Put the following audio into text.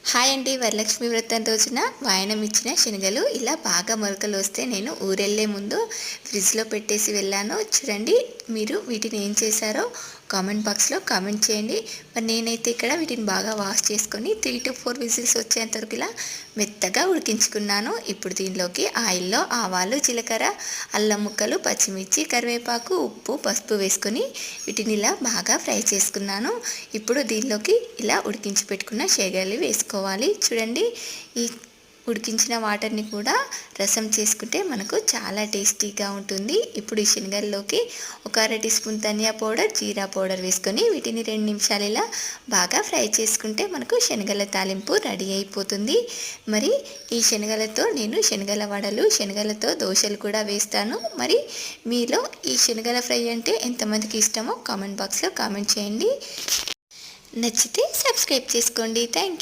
Hi అండి, వరలక్ష్మి వ్రతం రోజున వాయనం ఇచ్చిన శనగలు ఇలా బాగా మొలకలు వస్తే నేను ఊరెళ్ళే ముందు ఫ్రిడ్జ్లో పెట్టేసి వెళ్ళాను. చూడండి, మీరు వీటిని ఏం చేశారో కామెంట్ బాక్స్లో కామెంట్ చేయండి. మరి నేనైతే ఇక్కడ వీటిని బాగా వాష్ చేసుకొని 3 to 4 విజిల్స్ వచ్చేంత వరకు ఇలా మెత్తగా ఉడికించుకున్నాను. ఇప్పుడు దీనిలోకి ఆయిల్లో ఆవాలు, జీలకర్ర, అల్లం ముక్కలు, పచ్చిమిర్చి, కరివేపాకు, ఉప్పు, పసుపు వేసుకొని వీటిని ఇలా బాగా ఫ్రై చేసుకున్నాను. ఇప్పుడు దీనిలోకి ఇలా ఉడికించి పెట్టుకున్న శనగలు వేసుకోవాలి. చూడండి, ఈ ఉడికించిన వాటర్ని కూడా రసం చేసుకుంటే మనకు చాలా టేస్టీగా ఉంటుంది. ఇప్పుడు ఈ శనగల్లోకి ఒక 1/2 టీ స్పూన్ ధనియా పౌడర్, జీరా పౌడర్ వేసుకొని వీటిని 2 నిమిషాలు ఇలా బాగా ఫ్రై చేసుకుంటే మనకు శనగల తాలింపు రెడీ అయిపోతుంది. మరి ఈ శనగలతో నేను శనగల వడలు, శనగలతో దోశలు కూడా వేస్తాను. మరి మీలో ఈ శనగల ఫ్రై అంటే ఎంతమందికి ఇష్టమో కామెంట్ బాక్స్లో కామెంట్ చేయండి. నచ్చితే సబ్స్క్రైబ్ చేసుకోండి. Thank you.